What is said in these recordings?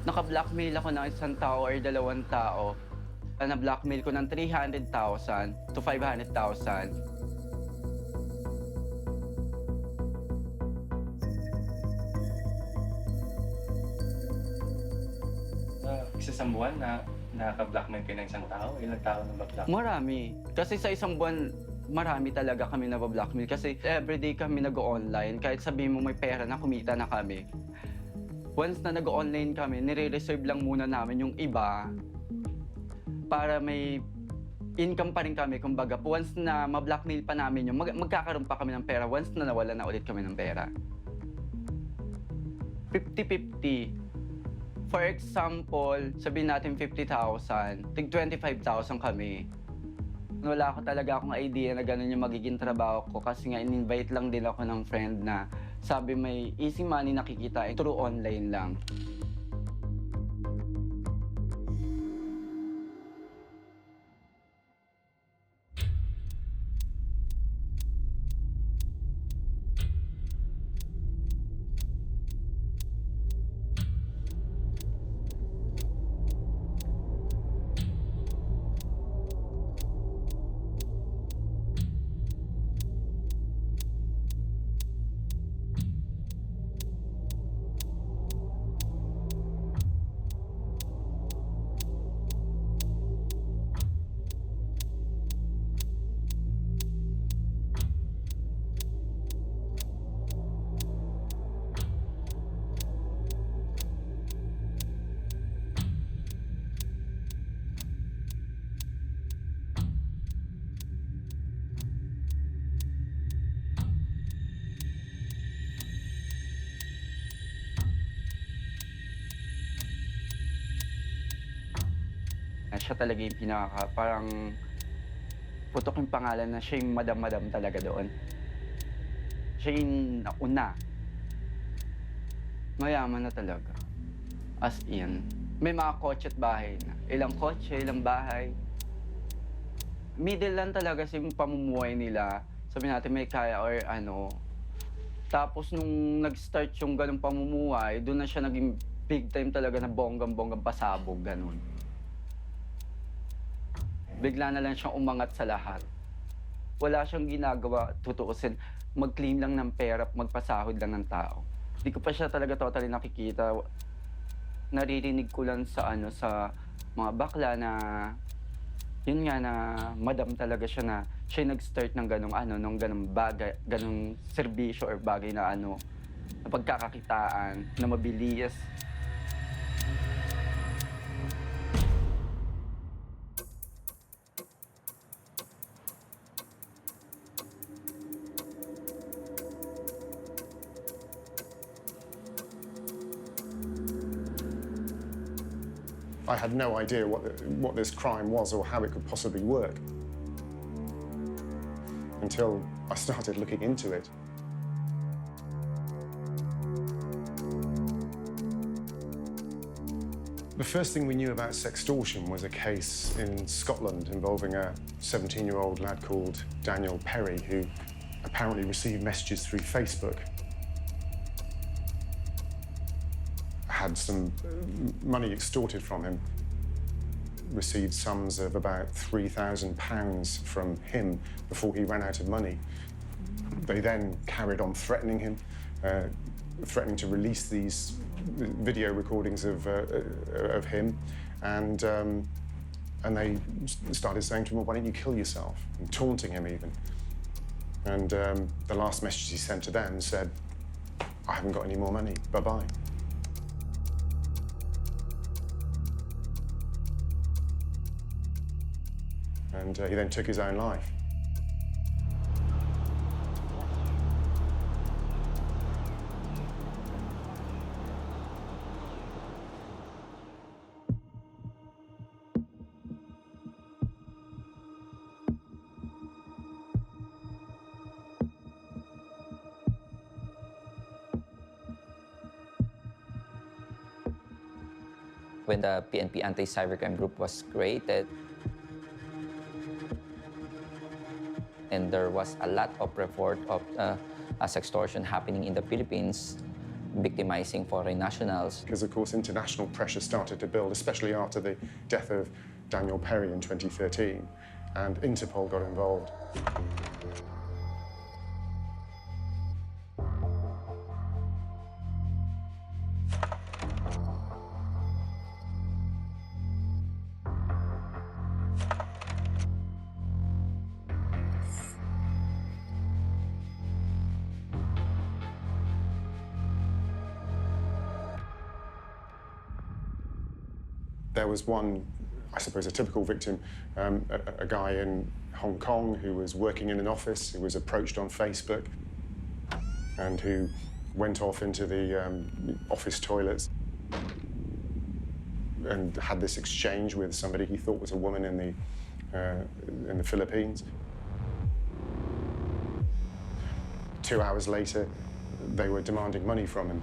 Naka-blackmail ako ng isang tao or dalawang tao. Na-blackmail ko ng 300,000 to 500,000. Sa isang buwan na nakaka-blackmail kayo ng isang tao, ilang tao na ba-blackmail? Marami. Kasi sa isang buwan, marami talaga kami nabablockmail. Kasi everyday kami nag-online. Kahit sabihin mo may pera na, kumita na kami. Once na nag-online kami, nire-reserve lang muna namin yung iba para may income pa rin kami. Kumbaga, once na ma-blackmail pa namin yung magkakaroon pa kami ng pera once na nawala na ulit kami ng pera. 50-50. For example, sabihin natin 50,000, tig 25,000 kami. Wala ko talaga akong idea na gano'n yung magiging trabaho ko kasi nga in-invite lang din ako ng friend na sabi may easy money nakikita through online lang. Siya talaga yung parang putok yung pangalan na siya yung madam-madam talaga doon. Siya yung nauna. Mayaman na talaga. As in. May mga kotse at bahay na. Ilang kotse, ilang bahay. Middle lang talaga yung pamumuhay nila. Sabihin natin may kaya or ano. Tapos nung nag-start yung ganung pamumuhay, doon na siya naging big time talaga na bonggang-bonggang pasabog, ganun. Bigla na lang siyang umangat sa lahat. Wala siyang ginagawa, tutuusin. Mag-claim lang ng pera, magpasahod lang ng tao. Hindi ko pa siya talaga totally nakikita. Naririnig ko lang sa sa mga bakla na yun nga na madam talaga siya na siya nag-start ng ng ganung bagay, ganung serbisyo or bagay na na pagkakakitaan, na mabilis. I had no idea what this crime was or how it could possibly work until I started looking into it. The first thing we knew about sextortion was a case in Scotland involving a 17-year-old lad called Daniel Perry who apparently received messages through Facebook. Had some money extorted from him, received sums of about £3,000 from him before he ran out of money. They then carried on threatening him, threatening to release these video recordings of him, and they started saying to him, well, why don't you kill yourself, and taunting him even. And the last message he sent to them said, I haven't got any more money, bye-bye. and he then took his own life. When the PNP Anti-Cybercrime Group was created, and there was a lot of report of sextortion happening in the Philippines, victimizing foreign nationals. Because, of course, international pressure started to build, especially after the death of Daniel Perry in 2013, and Interpol got involved. There was one, I suppose, a typical victim, a guy in Hong Kong who was working in an office, who was approached on Facebook, and who went off into the office toilets and had this exchange with somebody he thought was a woman in the Philippines. 2 hours later, they were demanding money from him.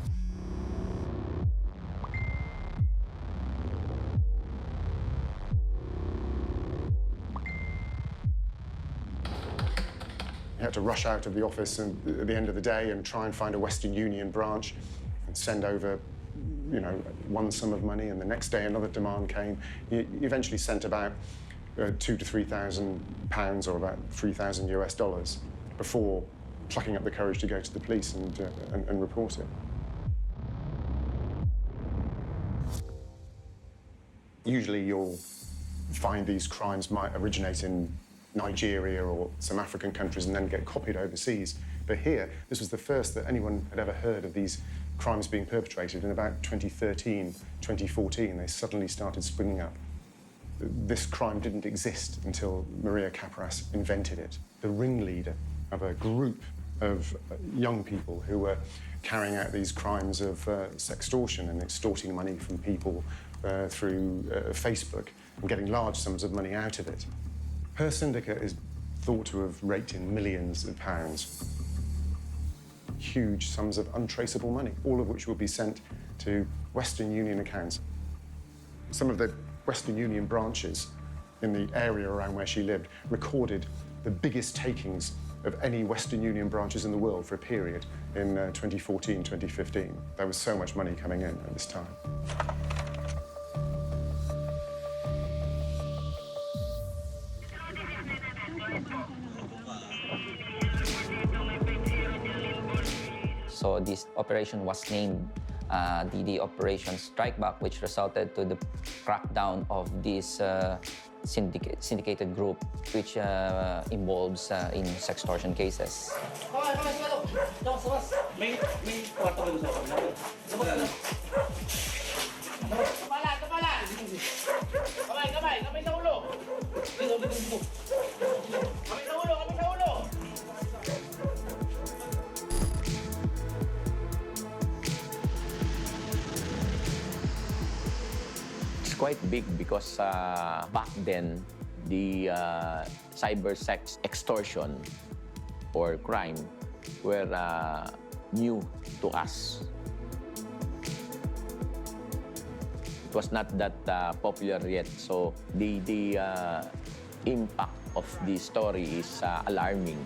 He had to rush out of the office at the end of the day and try and find a Western Union branch and send over, you know, one sum of money, and the next day another demand came. He eventually sent about £2,000 to £3,000, or about $3,000 before plucking up the courage to go to the police and report it. Usually you'll find these crimes might originate in Nigeria or some African countries and then get copied overseas. But here, this was the first that anyone had ever heard of these crimes being perpetrated. In about 2013, 2014, they suddenly started springing up. This crime didn't exist until Maria Capras invented it. The ringleader of a group of young people who were carrying out these crimes of sextortion and extorting money from people through Facebook and getting large sums of money out of it. Her syndicate is thought to have raked in millions of pounds. Huge sums of untraceable money, all of which will be sent to Western Union accounts. Some of the Western Union branches in the area around where she lived recorded the biggest takings of any Western Union branches in the world for a period in 2014, 2015. There was so much money coming in at this time. So this operation was named the Operation Strikeback, which resulted to the crackdown of this syndicated group, which involves in sextortion cases. Quite big because back then, the cyber sex extortion or crime were new to us. It was not that popular yet, so the impact of the story is alarming.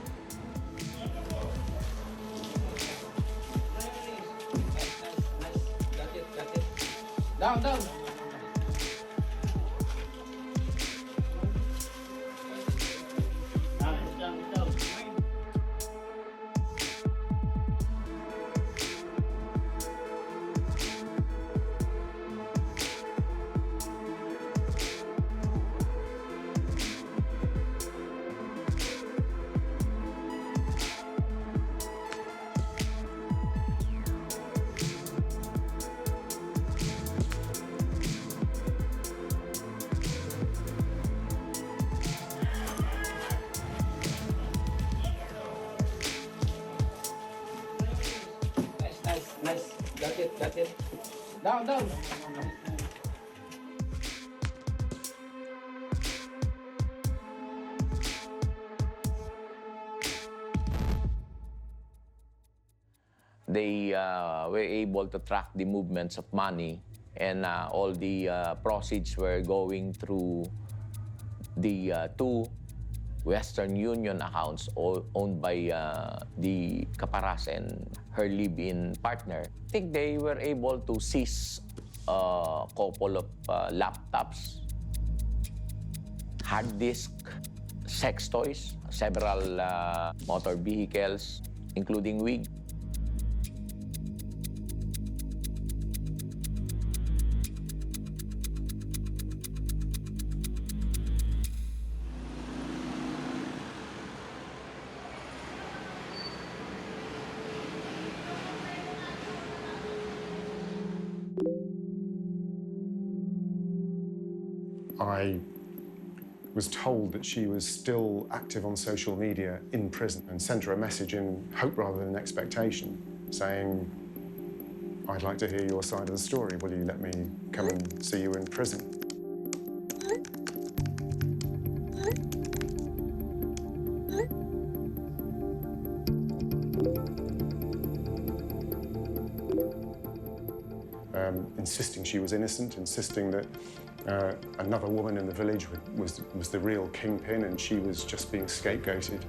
Down. Down, down. They were able to track the movements of money, and all the proceeds were going through the two Western Union accounts owned by the Caparas and her live-in partner. I think they were able to seize a couple of laptops, hard disk, sex toys, several motor vehicles, including wig. I was told that she was still active on social media in prison and sent her a message in hope rather than expectation saying, I'd like to hear your side of the story. Will you let me come and see you in prison? Insisting she was innocent, insisting that another woman in the village was the real kingpin and she was just being scapegoated.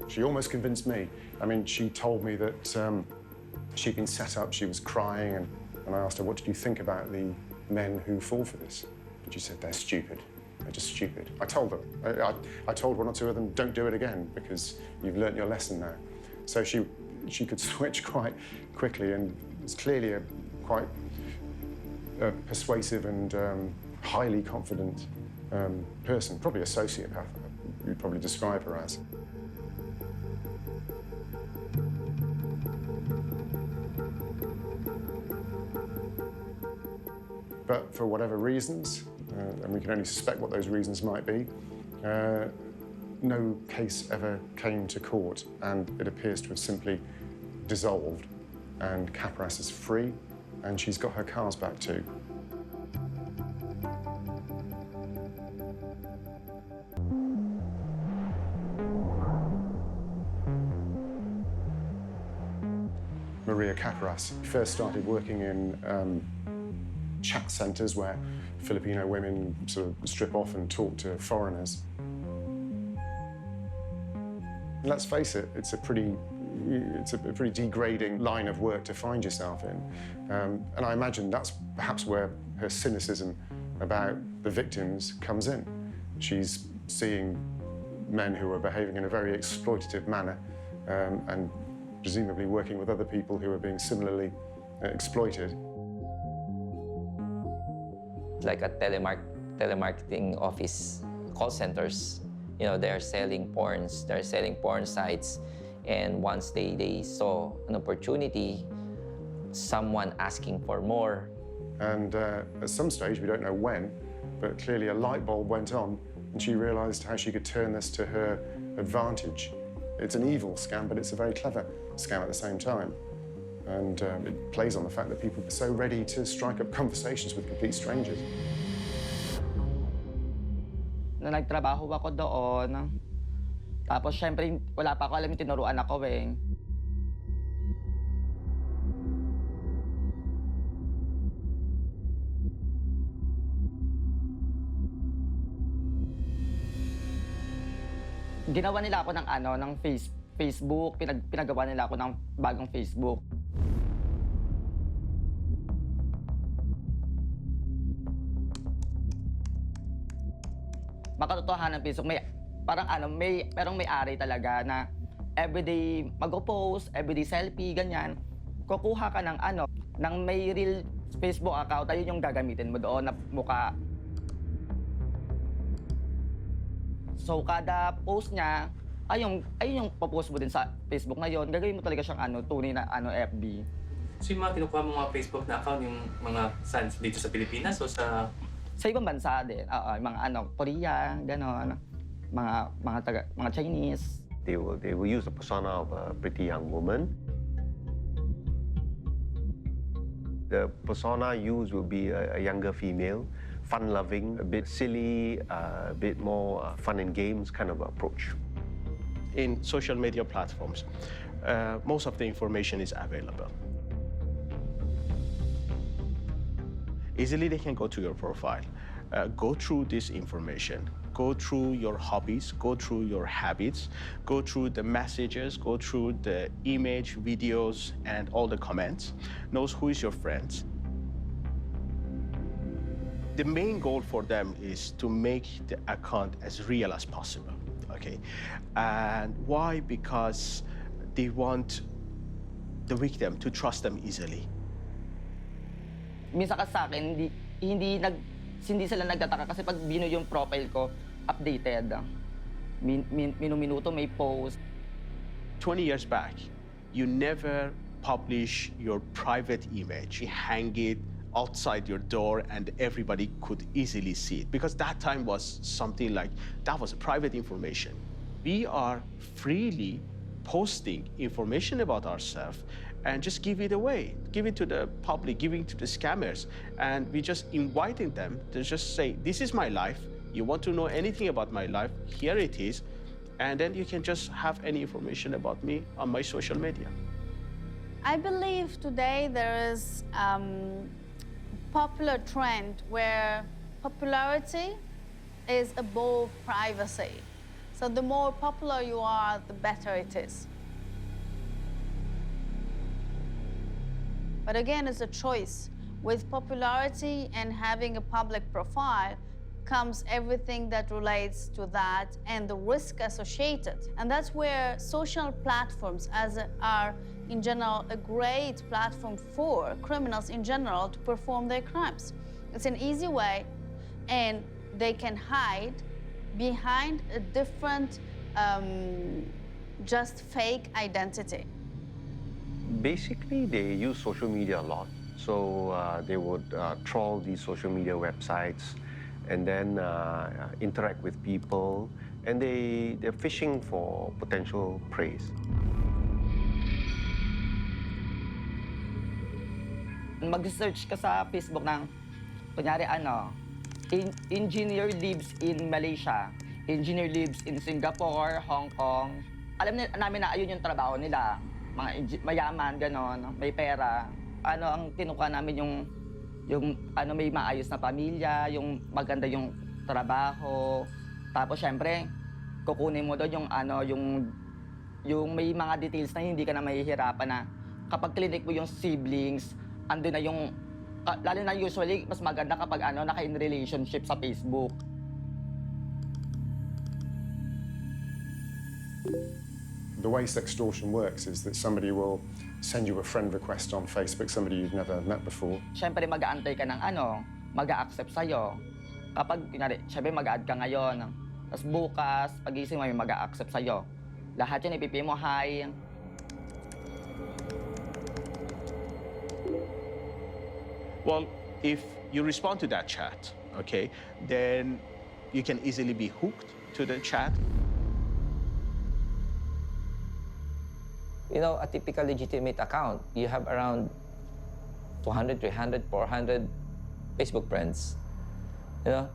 She almost convinced me. I mean, she told me that she'd been set up, she was crying, and I asked her, what did you think about the men who fall for this? And she said, they're stupid. They're just stupid. I told them. I told one or two of them, don't do it again because you've learnt your lesson now. So she could switch quite quickly and was clearly a quite persuasive and highly confident person, probably a sociopath, you'd probably describe her as. But for whatever reasons, and we can only suspect what those reasons might be, no case ever came to court, and it appears to have simply dissolved, and Caparas is free, and she's got her cars back too. Maria Caparas first started working in chat centres where Filipino women sort of strip off and talk to foreigners. Let's face it, it's a pretty degrading line of work to find yourself in. And I imagine that's perhaps where her cynicism about the victims comes in. She's seeing men who are behaving in a very exploitative manner and presumably working with other people who are being similarly exploited. Like a telemarketing office, call centers, you know, they're selling porn sites. And once they saw an opportunity, someone asking for more. And at some stage, we don't know when, but clearly a light bulb went on and she realized how she could turn this to her advantage. It's an evil scam, but it's a very clever scam at the same time. And it plays on the fact that people are so ready to strike up conversations with complete strangers. Na nagtrabaho ako doon, tapos syempre wala pa ako alam yung tinuruan ako eh. Ginawa nila ako ng Facebook, pinagawa nila ako ng bagong Facebook. Makatotohanan ng Facebook, merong may-ari talaga na everyday mag-post, everyday selfie, ganyan. Kukuha ka ng may real Facebook account, ayun yung gagamitin mo doon na mukha. So kada post niya, ayun yung post mo din sa Facebook na yun, gagawin mo talaga siyang tunay na FB. So yung mga kinukuha mong mga Facebook na account, yung mga saan dito sa Pilipinas o sa ibang bansa din, yung mga Korea, gano'n, mga Chinese. They will use the persona of a pretty young woman. The persona used will be a younger female, fun-loving, a bit silly, a bit more fun and games kind of approach. In social media platforms, most of the information is available. Easily they can go to your profile, go through this information, go through your hobbies, go through your habits, go through the messages, go through the image, videos, and all the comments, knows who is your friends. The main goal for them is to make the account as real as possible, okay? And why? Because they want the victim to trust them easily. Minsan kasi sa akin, hindi sila nagtataka kasi pag bino yung profile ko, updated. Minuminuto may post. 20 years back, you never publish your private image. You hang it outside your door and everybody could easily see it, because that time was something like, that was private information. We are freely posting information about ourselves and just give it away, give it to the public, giving to the scammers. And we just inviting them to just say, this is my life. You want to know anything about my life, here it is. And then you can just have any information about me on my social media. I believe today there is popular trend where popularity is above privacy. So the more popular you are, the better it is. But again, it's a choice. With popularity and having a public profile comes everything that relates to that and the risk associated. And that's where social platforms are, in general, a great platform for criminals in general to perform their crimes. It's an easy way, and they can hide behind a different, just fake identity. Basically, they use social media a lot. So they would troll these social media websites and then interact with people, and they're fishing for potential prey. Mag-search ka sa Facebook ng, kunyari engineer lives in Malaysia, engineer lives in Singapore, Hong Kong. Alam namin na ayun yung trabaho nila. Mga mayaman, ganon, may pera. Ang tinukuha namin yung may maayos na pamilya, yung maganda yung trabaho. Tapos syempre, kukunin mo doon yung may mga details na hindi ka na mahihirapan na kapag clinic mo yung siblings, andun na yung, lalo na usually, mas maganda kapag naka-in relationship sa Facebook. The way sextortion works is that somebody will send you a friend request on Facebook, somebody you've never met before. Siyempre, mag-aantay ka ng mag-a-accept sa'yo. Kapag, kunyari, siyempre mag-a-add ka ngayon. Tapos bukas, pag-ising mo, may mag-a-accept sa'yo. Lahat yun, ipipi mo, hi. Well, if you respond to that chat, okay, then you can easily be hooked to the chat. You know, a typical legitimate account, you have around 200, 300, 400 Facebook friends, you know?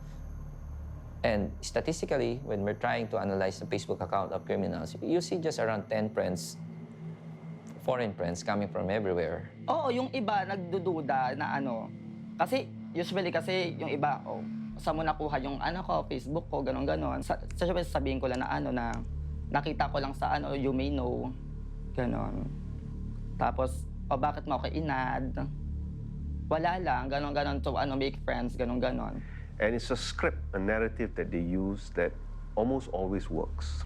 And statistically, when we're trying to analyze the Facebook account of criminals, you see just around 10 friends, foreign friends coming from everywhere. Oo, yung iba nagdududa na kasi usually kasi yung iba, saan mo nakuha yung Facebook ko, ganon-ganon. Sabihin ko lang na na nakita ko lang sa you may know. Ganon. Tapos, bakit mo ako inad? Wala lang, ganon-ganon. So, make friends, ganon-ganon. And it's a script, a narrative that they use that almost always works.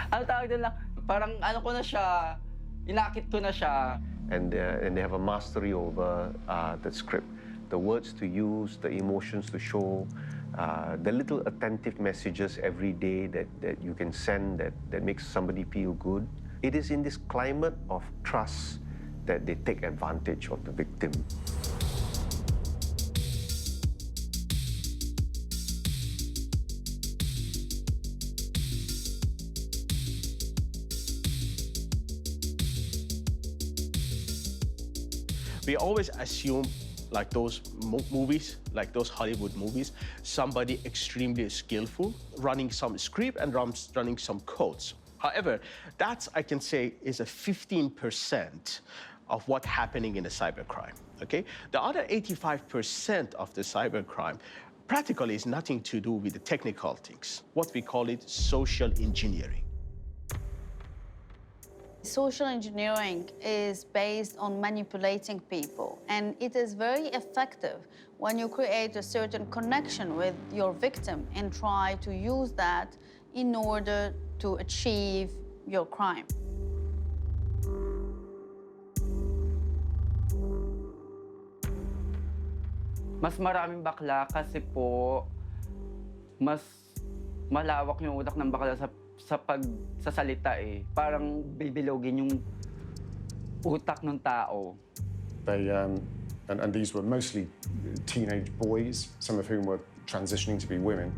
Tawag doon lang, parang ko na siya, inakit ko na siya. And they have a mastery over the script. The words to use, the emotions to show, the little attentive messages every day that you can send that makes somebody feel good. It is in this climate of trust that they take advantage of the victim. We always assume, like those movies, like those Hollywood movies, somebody extremely skillful, running some script and running some codes. However, that, I can say, is a 15% of what's happening in the cybercrime, okay? The other 85% of the cybercrime practically is nothing to do with the technical things. What we call it social engineering. Social engineering is based on manipulating people, and it is very effective when you create a certain connection with your victim and try to use that in order to achieve your crime. Mas maraming bakla kasi po mas malawak yung utak ng bakla sa pagsasalita eh. Parang bibilogin yung utak ng tao. They, and these were mostly teenage boys, some of whom were transitioning to be women.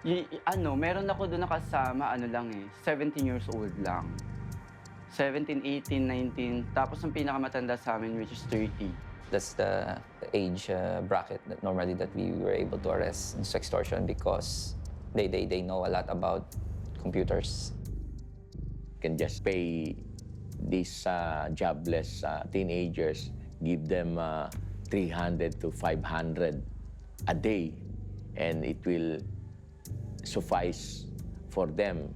Meron ako doon nakasama, 17 years old lang. 17, 18, 19, tapos ang pinakamatanda sa amin, which is 30. That's the age bracket that normally that we were able to arrest in Sextortion because they know a lot about computers. You can just pay these jobless teenagers, give them 300 to 500 a day, and it will suffice for them.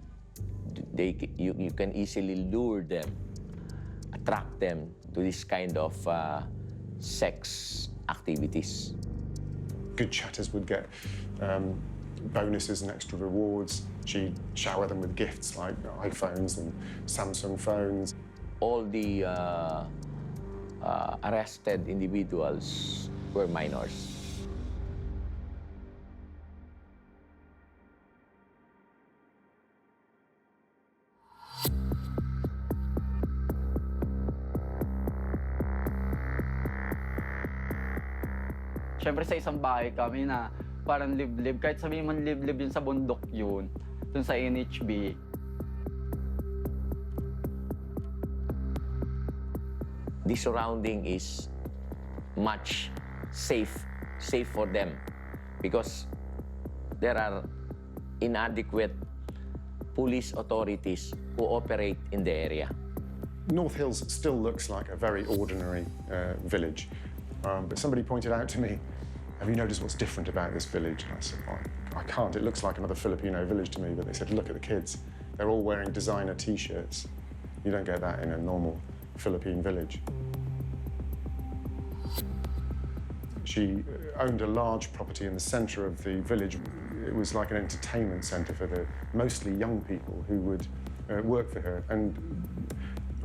You can easily lure them, attract them to this kind of sex activities. Good chatters would get bonuses and extra rewards. She'd shower them with gifts like iPhones and Samsung phones. All the arrested individuals were minors. Siyempre sa isang bahay kami na parang liblib, kahit sabihin man liblib yun sa bundok yun, dun sa NHB. The surrounding is much safe for them because there are inadequate police authorities who operate in the area. North Hills still looks like a very ordinary village, but somebody pointed out to me, have you noticed what's different about this village? And I said, well, I can't. It looks like another Filipino village to me. But they said, look at the kids. They're all wearing designer T-shirts. You don't get that in a normal Philippine village. She owned a large property in the center of the village. It was like an entertainment center for the mostly young people who would work for her. And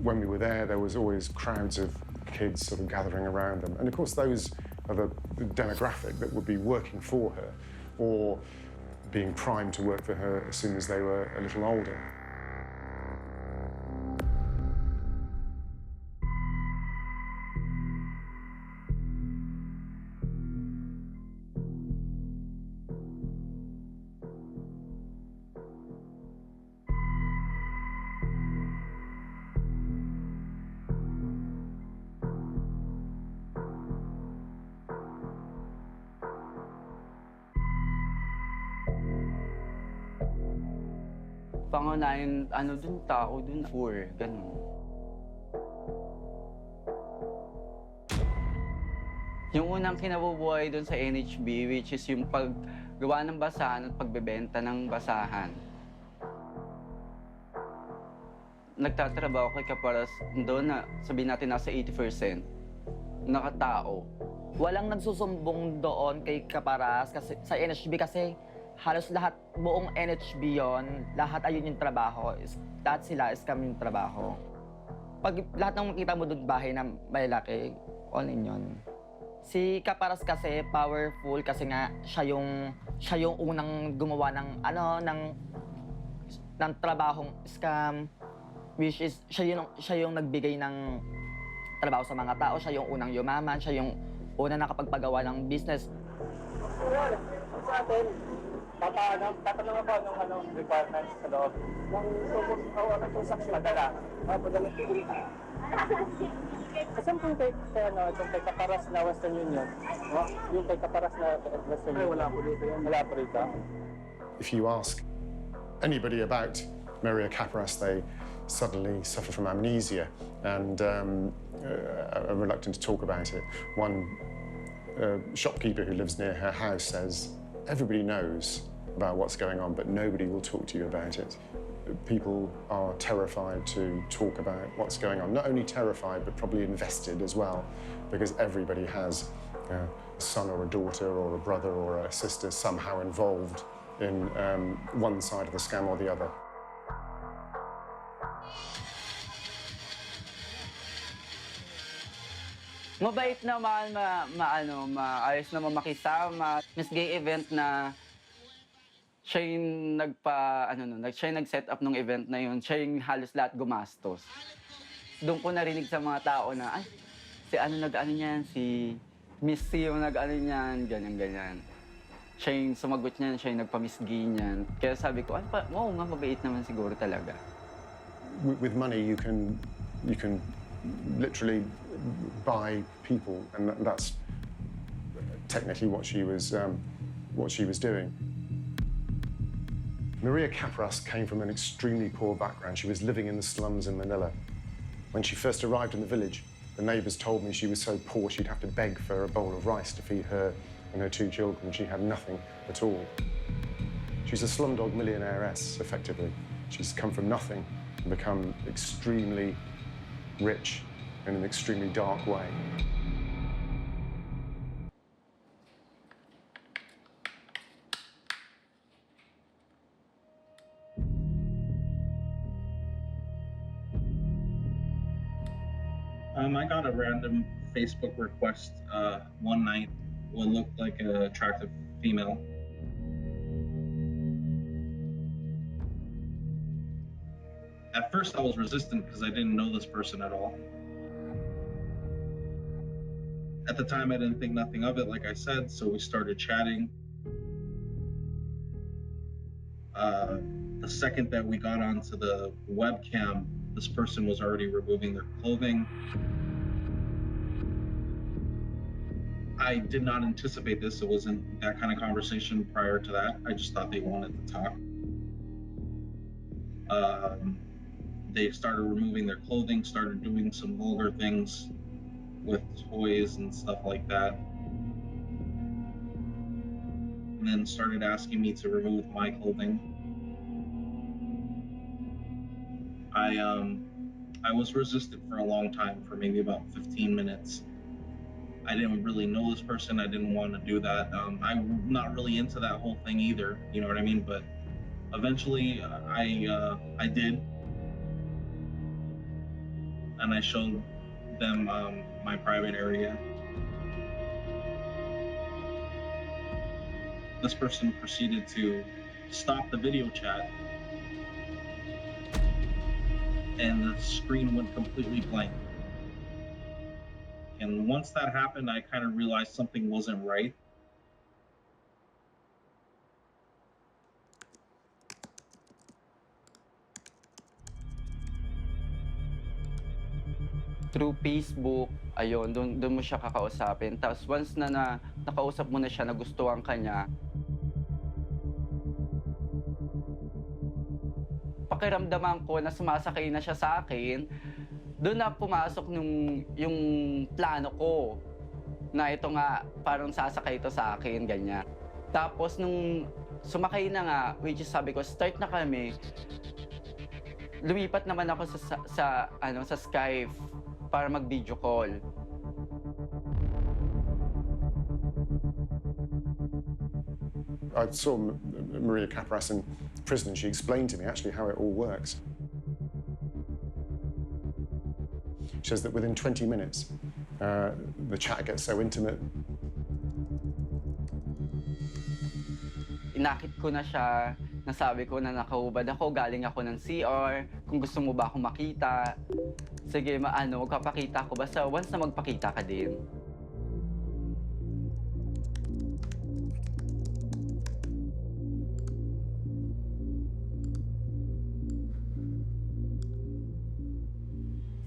when we were there was always crowds of kids sort of gathering around them. And of course, those are the demographic that would be working for her or being primed to work for her as soon as they were a little older. Pangunahin, dun tao, dun poor, ganun. Yung unang kinabubuhay dun sa NHB, which is yung paggawa ng basahan at pagbebenta ng basahan. Nagtatrabaho kay Kaparas doon na sabihin natin nasa 80% nakatao. Walang nagsusumbong doon kay Kaparas kasi sa NHB kasi halos lahat, buong NHB yon, lahat ayun yung trabaho. Lahat sila, scam yung trabaho. Pag lahat ng makita mo doon bahay na malalaki, all in yun. Si Kaparas kasi, powerful kasi nga siya yung unang gumawa ng, ng trabahong scam, which is, siya yung nagbigay ng trabaho sa mga tao, siya yung unang yumaman, siya yung unang nakapagpagawa ng business. Tatanong ako anong requirements sa loob. Ng transaction. Padala. Padala. Saan po itong kay Kaparas na Western Union? Yung kay Kaparas na Western Union? Wala po dito yan. Wala po rito. If you ask anybody about Maria Caparas, they suddenly suffer from amnesia and are reluctant to talk about it. One shopkeeper who lives near her house says, everybody knows about what's going on, but nobody will talk to you about it. People are terrified to talk about what's going on. Not only terrified, but probably invested as well, because everybody has a son or a daughter or a brother or a sister somehow involved in one side of the scam or the other. Mabait naman, maayos naman makisama. Miss Gay event na siya yung siya yung nag-set up ng event na yun. Siya yung halos lahat gumastos. Doon ko narinig sa mga tao na, ay, si nag-ano niyan, si Miss C yung nag-ano niyan, ganyan-ganyan. Siya yung sumagot niyan, siya yung nagpa-Miss Gay niyan. Kaya sabi ko, oo nga, mabait naman siguro talaga. With money, you can literally buy people, and that's technically what she was doing. Maria Caparas came from an extremely poor background. She was living in the slums in Manila. When she first arrived in the village, the neighbors told me she was so poor she'd have to beg for a bowl of rice to feed her and her 2 children. She had nothing at all. She's a slumdog millionairess, effectively. She's come from nothing and become extremely rich in an extremely dark way. I got a random Facebook request one night. What looked like an attractive female. At first, I was resistant because I didn't know this person at all. At the time, I didn't think nothing of it, like I said, so we started chatting. The second that we got onto the webcam, this person was already removing their clothing. I did not anticipate this. It wasn't that kind of conversation prior to that. I just thought they wanted to talk. They started removing their clothing, started doing some vulgar things with toys and stuff like that. And then started asking me to remove my clothing. I was resistant for a long time, for maybe about 15 minutes. I didn't really know this person. I didn't want to do that. I'm not really into that whole thing either, you know what I mean? But eventually I did. And I showed them my private area. This person proceeded to stop the video chat, and the screen went completely blank. And once that happened, I kind of realized something wasn't right. Through Facebook, ayun, doon mo siya kakausapin. Tapos once na nakausap mo na siya, nagustuhan ka niya, pakiramdaman ko na sumasakay na siya sa akin, doon na pumasok yung plano ko na ito nga, parang sasakay ito sa akin, ganyan. Tapos nung sumakay na nga, which is sabi ko, start na kami, lumipat naman ako sa Skype para mag-video call. I saw Maria Caparas in prison and she explained to me actually how it all works. She says that within 20 minutes, the chat gets so intimate. Inakit ko na siya, nasabi ko na nakahubad ako, galing ako ng CR, kung gusto mo ba akong makita. Sige, magpapakita ako, basta once na magpakita ka din.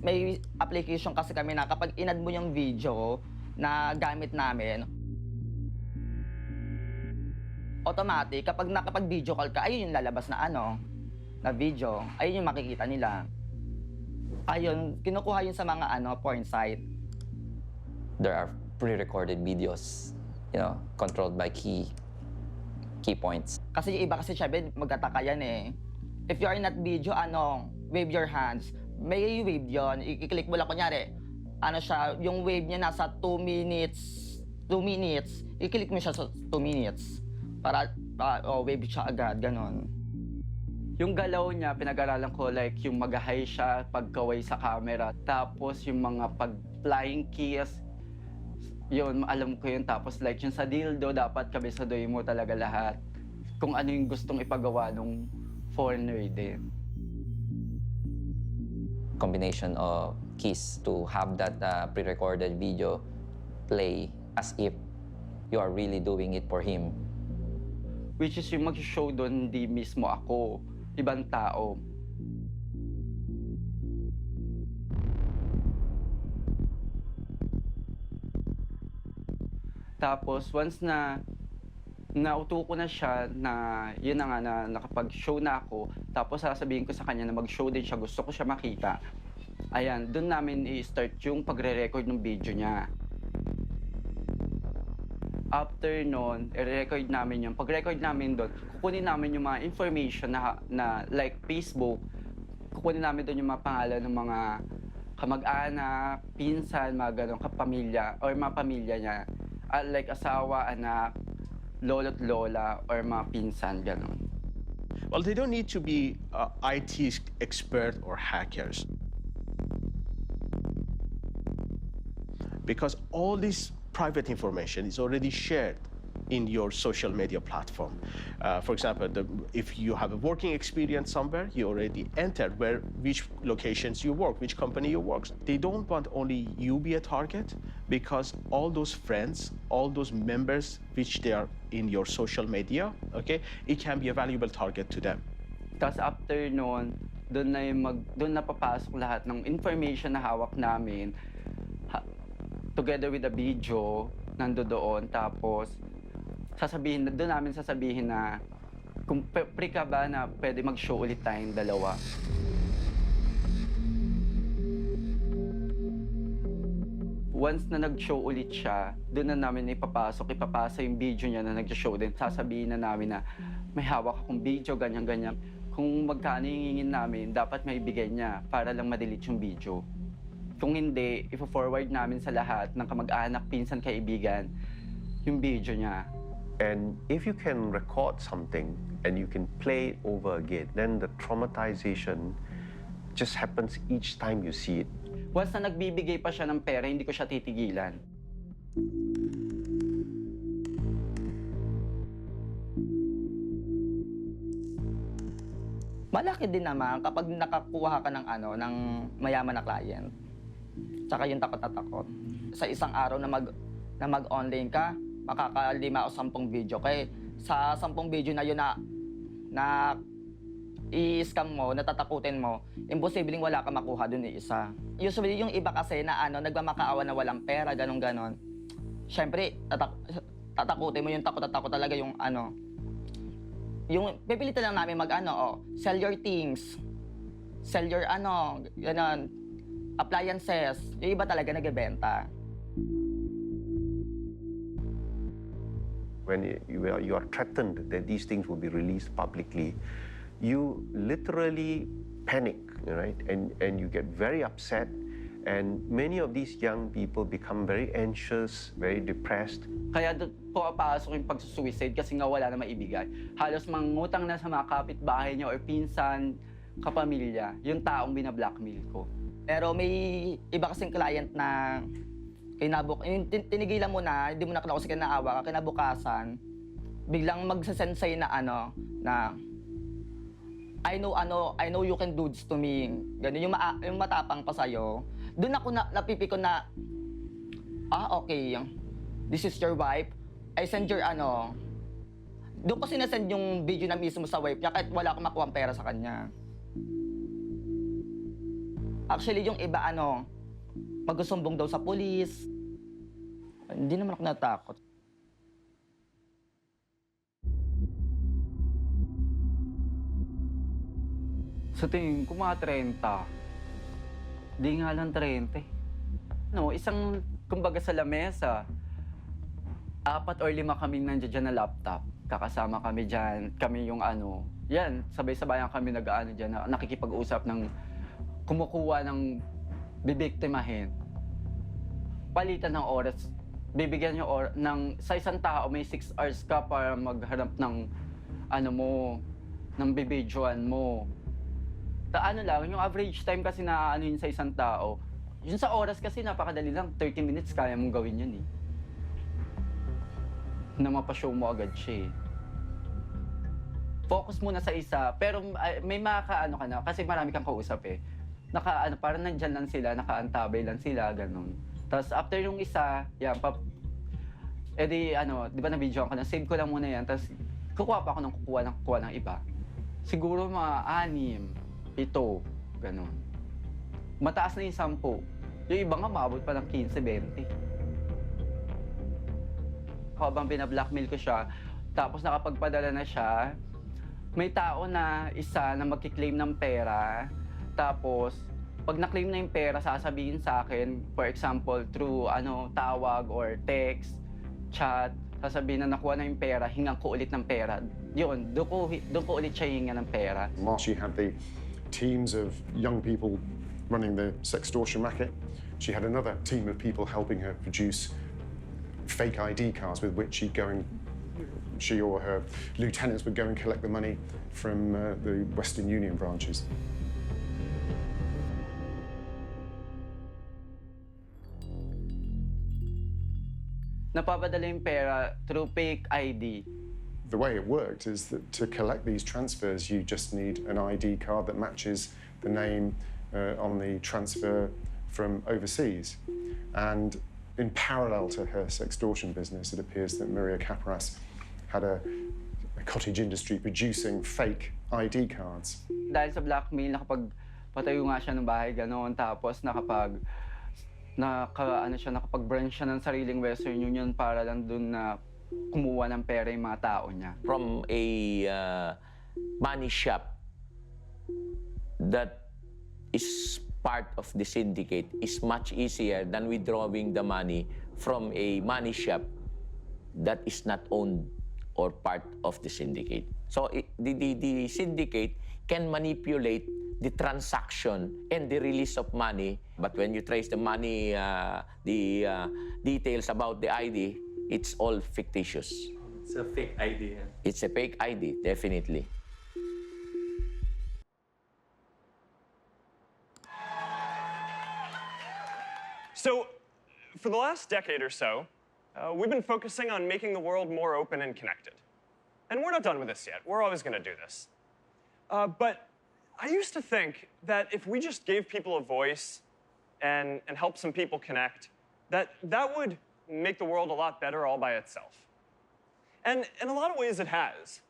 may application kasi kami na kapag inad mo yung video na gamit namin, automatic, kapag nakapag-video call ka, ayun yung lalabas na na video. Ayun yung makikita nila. Ayun, kinukuha yun sa mga porn site. There are pre-recorded videos, controlled by key points. Kasi yung iba kasi syempre magtataka yan eh. If you are not video, wave your hands. May wave yun. I-click mo lang kunyari. Siya, yung wave niya nasa 2 minutes. 2 minutes. I-click mo siya sa 2 minutes. Para wave siya agad, ganon. Yung galaw niya, pinag-aralan ko like yung mag-high siya, pagkaway sa camera. Tapos yung mga pag-flying kiss, yun, alam ko yun. Tapos like yung sa dildo, dapat kabisadoy mo talaga lahat. Kung ano yung gustong ipagawa nung foreigner din. Combination of keys to have that pre-recorded video play as if you are really doing it for him. Which is yung mag-show doon, hindi mismo ako, ibang tao. Tapos once na nauto ko na siya na yun na nga na nakapag-show na ako, tapos sasabihin ko sa kanya na mag-show din siya, gusto ko siya makita. Ayan, doon namin i-start yung pagre-record ng video niya. After nun, i-record namin yun. Pag-record namin doon, kukunin namin yung mga information na like Facebook, kukunin namin doon yung mga pangalan ng mga kamag-anak, pinsan, mga ganong kapamilya, or mga pamilya niya. Like asawa, anak, lolo't lola, or mga pinsan, ganon. Well, they don't need to be IT expert or hackers. Because all this private information is already shared in your social media platform. For example, if you have a working experience somewhere, you already entered which locations you work, which company you work. They don't want only you be a target, because all those friends, all those members which they are in your social media, okay, it can be a valuable target to them. Tapos after nun, doon na papasok lahat ng information na hawak namin, together with the video, nandoon. Tapos doon namin sasabihin na kung free ka ba na pwede mag-show ulit tayong dalawa. Once na nag-show ulit siya, doon na namin ipapasa yung video niya na nag-show din. Sasabihin na namin na may hawak akong video, ganyan-ganyan. Kung magkano yung hingin namin, dapat maibigay niya para lang ma-delete yung video. Kung hindi, ipo-forward namin sa lahat ng kamag-anak, pinsan, kaibigan, yung video niya. And if you can record something and you can play it over again, then the traumatization just happens each time you see it. Once na nagbibigay pa siya ng pera, hindi ko siya titigilan. Malaki din naman kapag nakakuha ka ng mayaman na client. Tsaka yung takot na takot. Sa isang araw na mag-online ka, makaka5 o 10 video. Kaya sa 10 video na yun na i-scam mo, natatakutin mo, imposibleng wala ka makuha dun isa. Usually yung iba kasi na nagmamakaawa na walang pera, ganon-ganon. Siyempre, tatakutin mo yung takot na takot talaga yung yung pipilitan lang namin sell your things, sell your ganon, appliances. Yung iba talaga nagbebenta. When you are threatened that these things will be released publicly, you literally panic, right? And you get very upset. And many of these young people become very anxious, very depressed. Kaya doon po papasok yung pagsusuicide kasi nga wala na maibigay. Halos mangutang na sa mga kapitbahay niya or pinsan, kapamilya, yung taong binablackmail ko. Pero may iba kasing client na tinigilan mo na, hindi mo na kasi kinaawa ka, kinabukasan, biglang magsasend sa'yo na na I know you can do this to me. Ganun, yung matapang pa sa'yo. Doon ako napipi ko na, okay, this is your wife. I send your Doon ko sinasend yung video na mismo sa wife niya kahit wala akong makuha pera sa kanya. Actually, yung iba, magsusumbong daw sa pulis. Hindi naman ako natakot. Sa tingin ko mga 30. Di nga lang 30. Isang, kumbaga sa lamesa, 4 or 5 kami nandiyan dyan na laptop. Kakasama kami dyan, kami yung yan, sabay-sabayan kami dyan, nakikipag-usap ng kumukuha ng bibiktimahin. Palitan ng oras, bibigyan nyo sa isang tao, may 6 hours ka para magharap ng, ng bibidyoan mo. Yung average time kasi na yun sa isang tao, yun sa oras kasi napakadali lang, 30 minutes kaya mong gawin yun eh. Na mapashow mo agad siya eh. Focus muna sa isa, pero may ka na, kasi marami kang kausap eh. Parang nandyan lang sila, nakaantabay lang sila, ganun. Tapos after yung isa, yan, di ba na-videoan ko na, save ko lang muna yan, tapos kukuha pa ako ng kukuha ng iba. Siguro mga 6, 7, ganun. Mataas na yung 10. Yung iba nga, maabot pa ng 15, 20. Habang binablackmail ko siya, tapos nakapagpadala na siya, may tao na isa na magkiklaim ng pera, tapos pag na-claim na yung pera, sasabihin sa akin, for example, through tawag or text, chat, sasabihin na nakuha na yung pera, hingan ko ulit ng pera. Yun, doon ko ulit siya hingan ng pera. While she had the teams of young people running the Sextortion racket, she had another team of people helping her produce fake ID cards with which she or her lieutenants would go and collect the money from the Western Union branches. Napapadala yung pera through fake ID. The way it worked is that to collect these transfers, you just need an ID card that matches the name on the transfer from overseas. And in parallel to her sextortion business, it appears that Maria Caparas had a cottage industry producing fake ID cards. Dahil sa blackmail, nakapagpatayo nga siya ng bahay, gano'n. Tapos nakapag-branch siya ng sariling Western Union para lang dun na kumuha ng pera yung mga tao niya. From a money shop that is part of the syndicate is much easier than withdrawing the money from a money shop that is not owned or part of the syndicate. So the syndicate can manipulate the transaction and the release of money, but when you trace the money, the details about the ID, it's all fictitious. It's a fake ID. It's a fake ID, definitely. So, for the last decade or so, we've been focusing on making the world more open and connected. And we're not done with this yet. We're always going to do this. But I used to think that if we just gave people a voice and helped some people connect, that would make the world a lot better all by itself. And in a lot of ways, it has.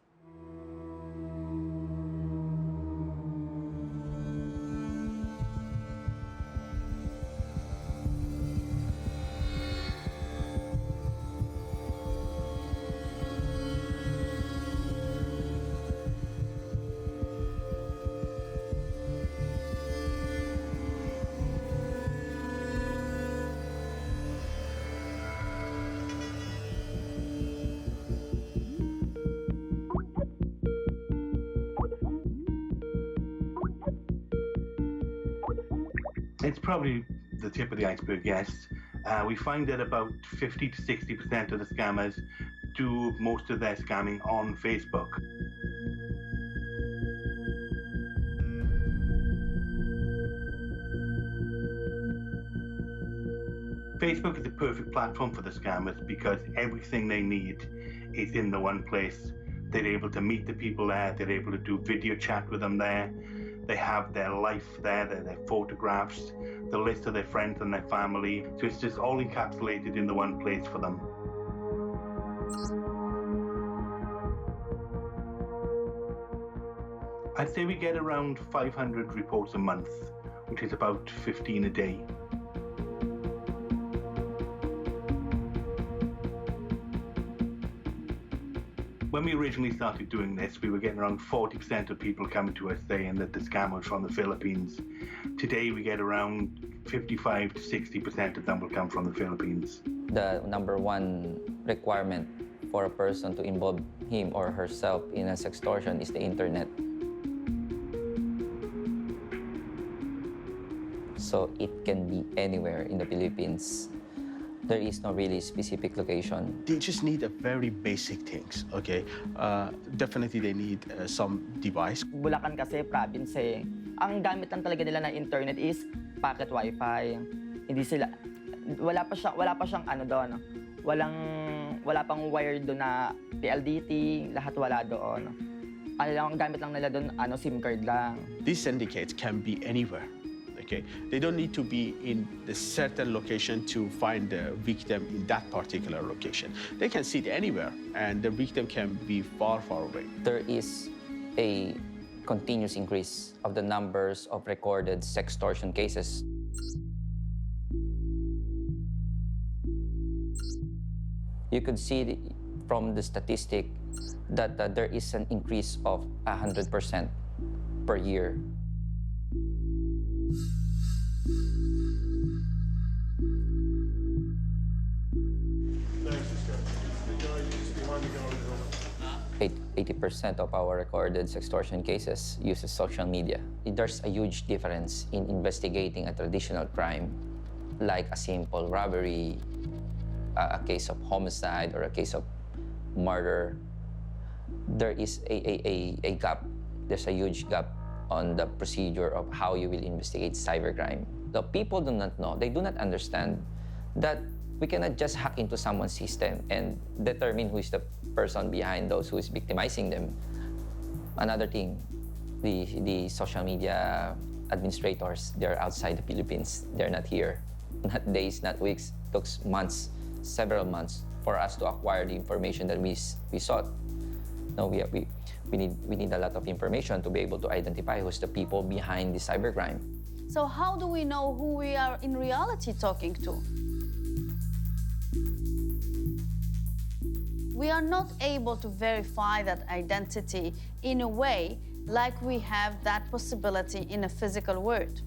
It's probably the tip of the iceberg, yes. We find that about 50 to 60% of the scammers do most of their scamming on Facebook. Facebook is a perfect platform for the scammers because everything they need is in the one place. They're able to meet the people there, they're able to do video chat with them there. They have their life there, their photographs, the list of their friends and their family. So it's just all encapsulated in the one place for them. I'd say we get around 500 reports a month which is about 15 a day. When we originally started doing this, we were getting around 40% of people coming to us saying that the scam was from the Philippines. Today, we get around 55 to 60% of them will come from the Philippines. The number one requirement for a person to involve him or herself in a sextortion is the internet. So it can be anywhere in the Philippines. There is no really specific location. They just need a very basic things, okay? Definitely they need some device. Bulacan kasi, province eh. Ang gamit lang talaga nila na internet is pocket wifi. Hindi sila, wala pa siyang ano doon. Wala pang wired doon na PLDT, lahat wala doon. Ang gamit lang nila doon, SIM card lang. These syndicates can be anywhere. Okay, they don't need to be in the certain location to find the victim in that particular location. They can sit anywhere, and the victim can be far, far away. There is a continuous increase of the numbers of recorded sextortion cases. You could see from the statistic that there is an increase of 100% per year. No, just go. The guy just behind the guy. 80% of our recorded sextortion cases uses social media. There's a huge difference in investigating a traditional crime, like a simple robbery, a case of homicide, or a case of murder. There is a gap. There's a huge gap on the procedure of how you will investigate cybercrime. The people do not know, they do not understand that we cannot just hack into someone's system and determine who is the person behind those who is victimizing them. Another thing, the social media administrators, they're outside the Philippines. They're not here. Not days, not weeks. It took months, several months for us to acquire the information that we sought. No, we need a lot of information to be able to identify who's the people behind the cybercrime. So how do we know who we are in reality talking to? We are not able to verify that identity in a way like we have that possibility in a physical world.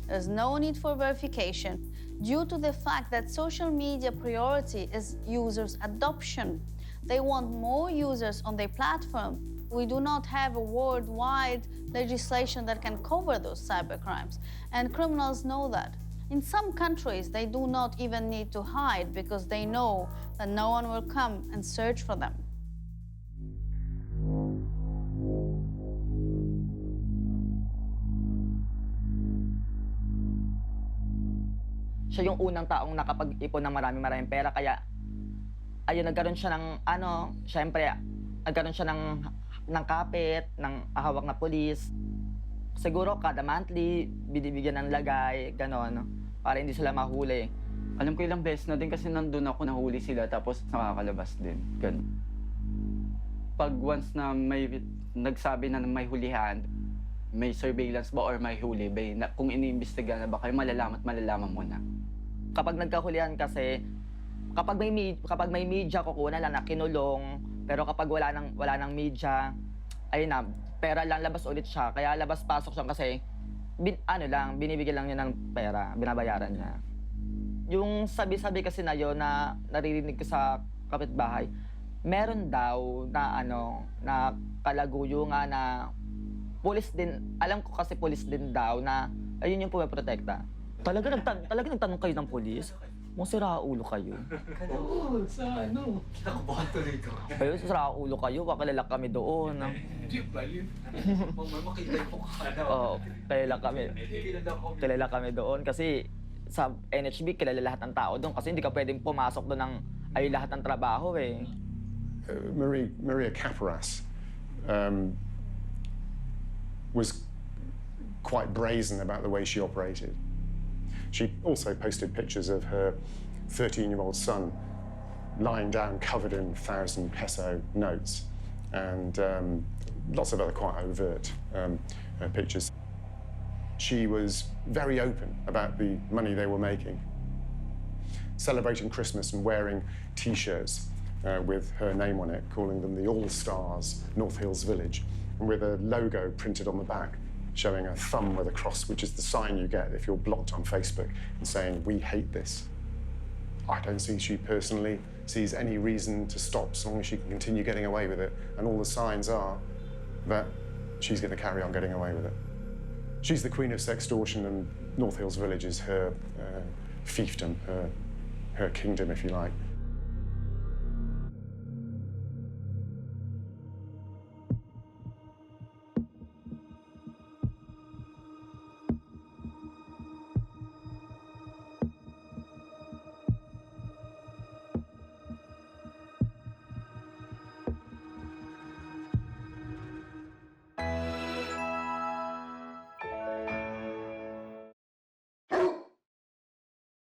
There's no need for verification due to the fact that social media priority is users' adoption. They want more users on their platform. We do not have a worldwide legislation that can cover those cybercrimes, and criminals know that. In some countries, they do not even need to hide because they know that no one will come and search for them. Siya yung unang taong nakapag-ipon ng maraming pera, kaya ayun, nagkaroon siya ng syempre, nagkaroon siya ng kapit, ng hawak na pulis. Siguro kada monthly, binibigyan ng lagay, ganon, para hindi sila mahuli. Alam ko ilang beses na din kasi nandun ako, nahuli sila, tapos nakakalabas din. Ganon. Pag once na may nagsabi na may hulihan, may surveillance ba or may huli ba, kung iniimbestiga na ba kayo, malalaman mo na. Kapag nagkahulihan kasi, kapag may media, kukuha lang na kinulong. Pero kapag wala nang media, ayun na, pera lang, labas ulit siya. Kaya labas-pasok siya kasi, binibigyan lang niya ng pera, binabayaran niya. Yung sabi-sabi kasi na yun na naririnig ko sa kapitbahay, meron daw na na kalaguyo nga na pulis din, alam ko kasi pulis din daw na ayun yung pumaprotekta. Talaga nagtanong kayo ng pulis? Sira ulo kayo. Oo, sa ano? Nakabahan tuloy ko. Kayo, sira ulo kayo, kakilala kami doon. Hindi, bali. Makita ko kada. Oo, kilala kami doon kasi sa NHB, kilala lahat ng tao doon kasi hindi ka pwedeng pumasok doon ng lahat ng trabaho eh. Maria Caparas was quite brazen about the way she operated. She also posted pictures of her 13-year-old son lying down covered in 1,000 peso notes and lots of other quite overt pictures. she was very open about the money they were making, celebrating Christmas and wearing T-shirts with her name on it, calling them the All-Stars North Hills Village, and with a logo printed on the back, showing a thumb with a cross, which is the sign you get if you're blocked on Facebook, and saying, "We hate this." I don't think she personally sees any reason to stop so long as she can continue getting away with it, and all the signs are that she's going to carry on getting away with it. She's the queen of sextortion, and North Hills Village is her fiefdom, her kingdom, if you like.